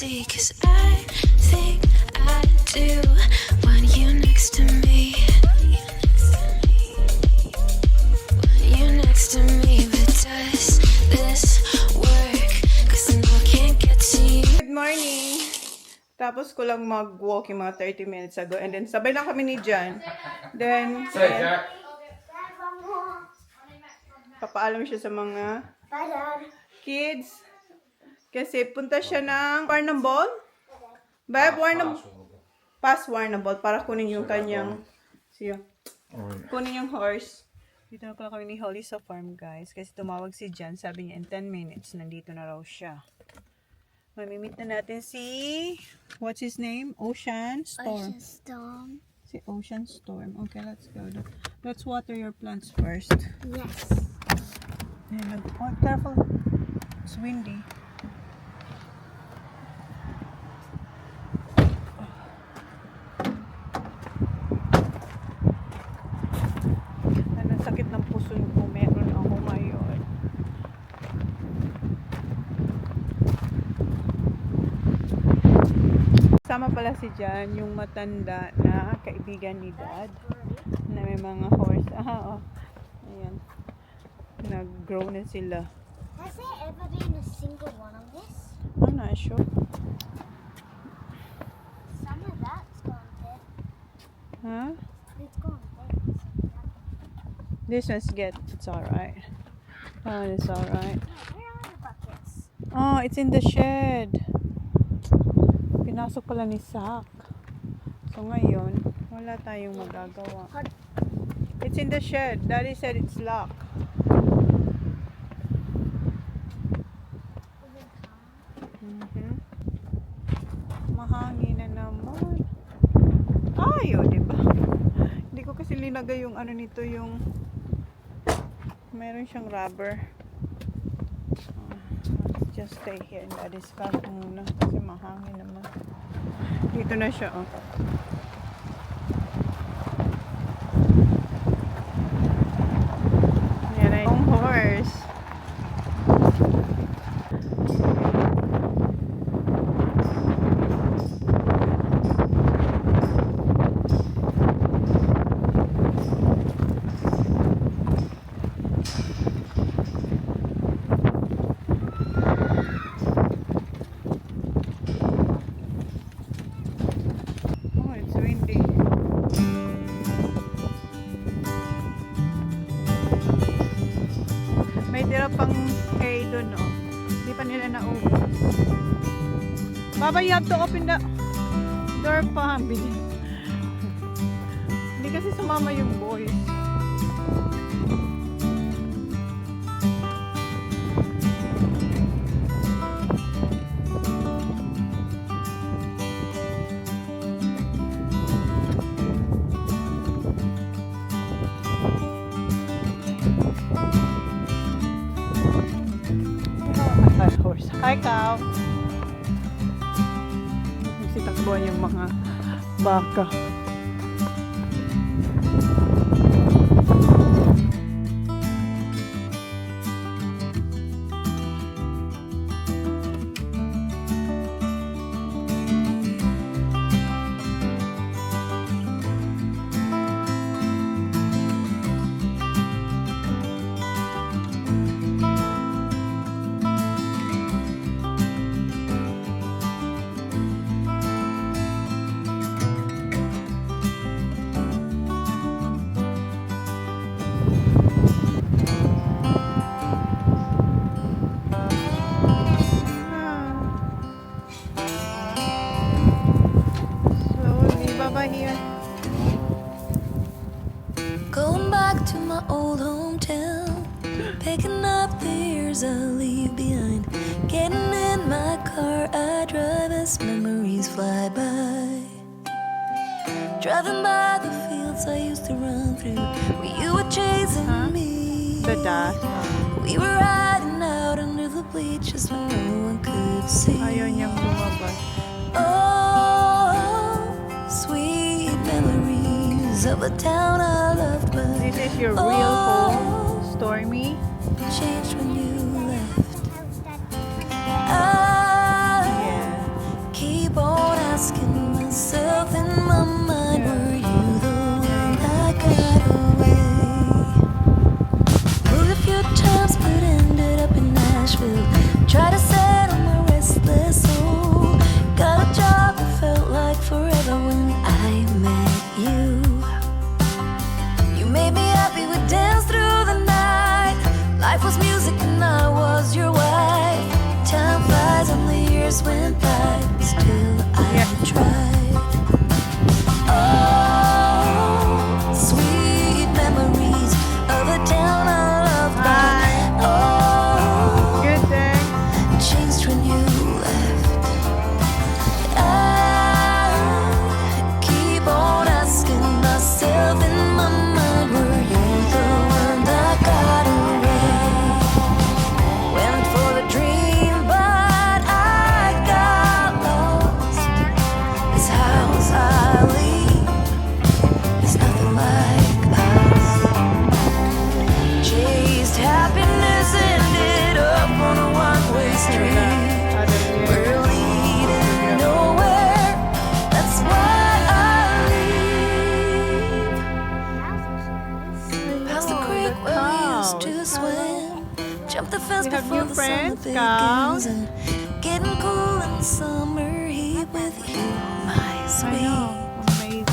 see, 'cause I think I do want you next to me. Want you next to me, but does this work? 'Cause I know I can't get to you. Good morning! Tapos ko lang mag-walk yung mga 30 minutes ago. And then, sabay lang kami ni Jan. Then, ayan, papaalam siya sa mga kids. Kasi punta siya ng Warrnambool. Bab, Past Warrnambool para kunin yung kanyang kunin yung horse. Dito na pala kami ni Holly sa farm, guys. Kasi tumawag si Jan. Sabi niya in 10 minutes, nandito na raw siya. Mamimit na natin si, what's his name? Ocean Storm. Si Ocean Storm. Okay, let's go. Let's water your plants first. Yes. Ayan, oh, careful. It's windy. Ang sakit ng puso ko. Meron ako ngayon. Sama pala si Jan, yung matanda na kaibigan ni Dad. Na may mga horse. Oh. Ayan. Nag-grow na sila. Has there ever been a single one of this? I'm not sure. Some of that's gone dead. Huh? It's gone dead. This one's good. It's alright. That one is alright. Where are the buckets? Oh, it's in the shed. Pinasok pala ni Sak. So ngayon, wala tayong magagawa. It's in the shed. Daddy said it's locked. Mahangin na naman. Ayo, diba? Hindi ko kasi linagay yung ano nito, yung meron siyang rubber. Let's just stay here in Daddy's car muna kasi mahangin naman. Dito na siya, oh. Yan ay yung horse. May tira pang hay doon, no? Hindi pa nila naubos. Baba, you have to open the door pa. Hindi kasi sumama yung boys. Hi, cow. Sitakbuhan yung mga baka. Here. Going back to my old hometown, picking up the years I leave behind. Getting in my car, I drive as memories fly by. Driving by the fields I used to run through, where you were chasing me. The dust. We were riding out under the bleachers when no one could see. Ayaw niyang lumabas. Oh, sweet memories of a town I loved, but This is your real home, Stormy. changed when you left. Yeah. Can your the friends summer count? begins and getting cool in the summer heat with you, my I sweet. know. Amazing.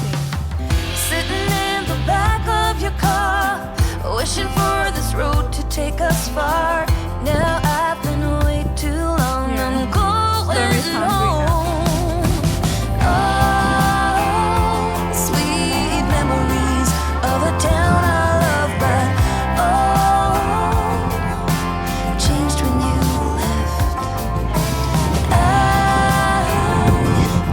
Sitting in the back of your car, wishing for this road to take us far. Now I've been away too long. Yeah. I'm going Stormy's hungry now. home. Oh, sweet memories of a town I love, but oh, changed when you left. I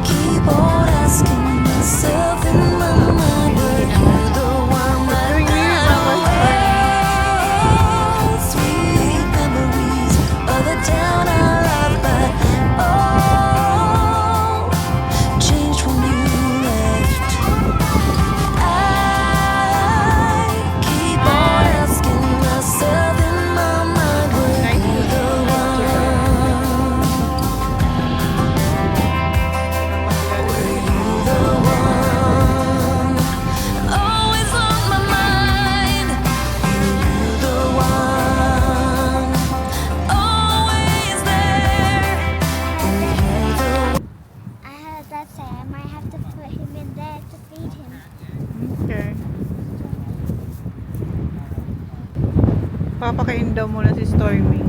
keep on asking myself in my mind, were you the one that Doing really well with oh, sweet memories of the town I love, but oh, changed when you left. I keep on asking myself in my mind, were Nice you to the one? Were you the one? Always on my mind. Were you the one? Always there. Were you the one? I heard that say I might have to put him in there to feed him. Okay. Papakain daw muna si Stormy.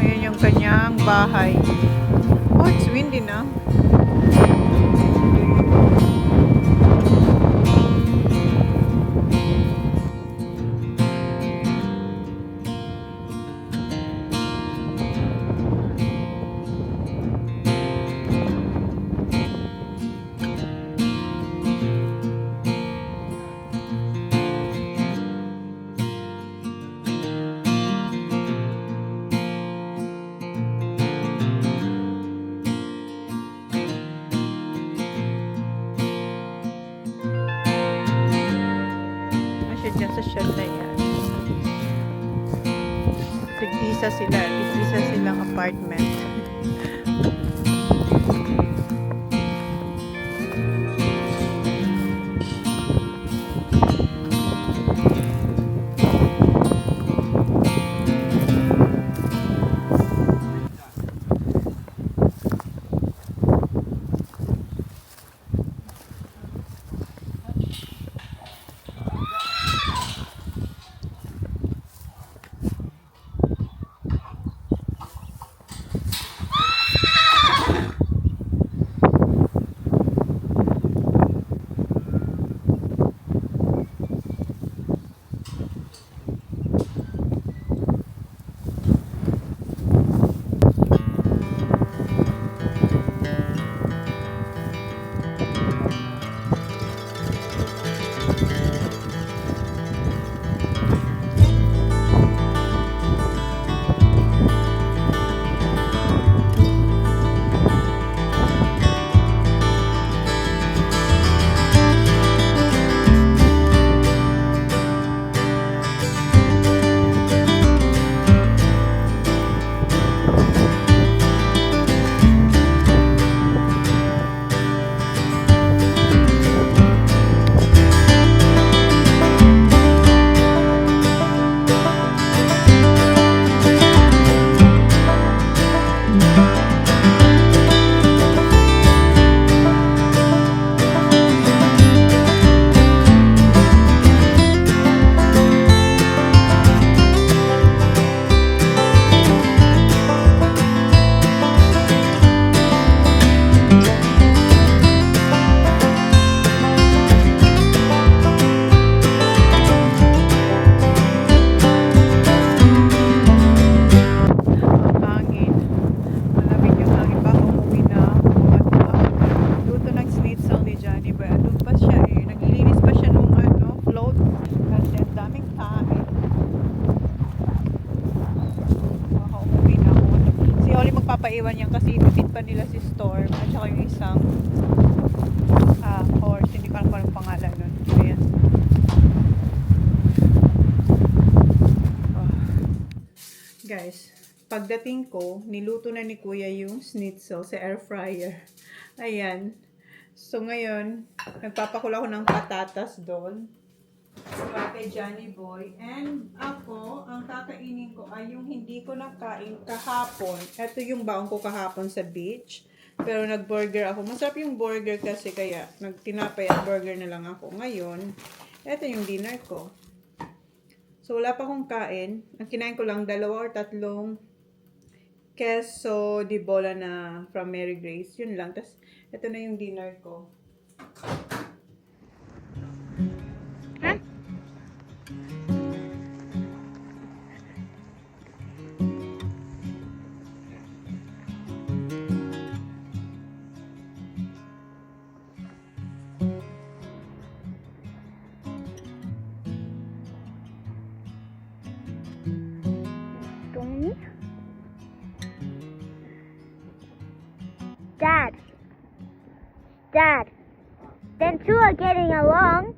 Ayan yung kanyang bahay. Oh, it's windy na. Asya dyan sa shed na yan. Tig-isa sila. Tig-isa silang apartment. papaiwan yan kasi ibibit pa nila si Storm at saka yung isang horse, hindi ko alam kung anong pangalan nun. Ayan. Oh. Guys, pagdating ko, niluto na ni Kuya yung schnitzel sa air fryer. Ayan. So ngayon, nagpapakulo ako ng patatas doon. Pati kay Johnny Boy. And ako, ang kakainin ko ay yung hindi ko nakain kahapon. Ito yung baon ko kahapon sa beach. Pero nag-burger ako. Masarap yung burger kasi kaya nagtinapay at burger na lang ako. Ngayon, ito yung dinner ko. So, wala pa akong kain. Ang kinain ko lang 2 or 3 queso di bola na from Mary Grace. Yun lang. Tapos, ito na yung dinner ko. Dad, them two are getting along.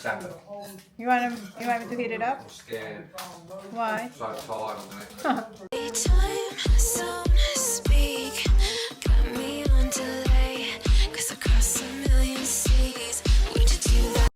tapping. You want me to heat it up? I'm scared. Why? So tired on it. Time, some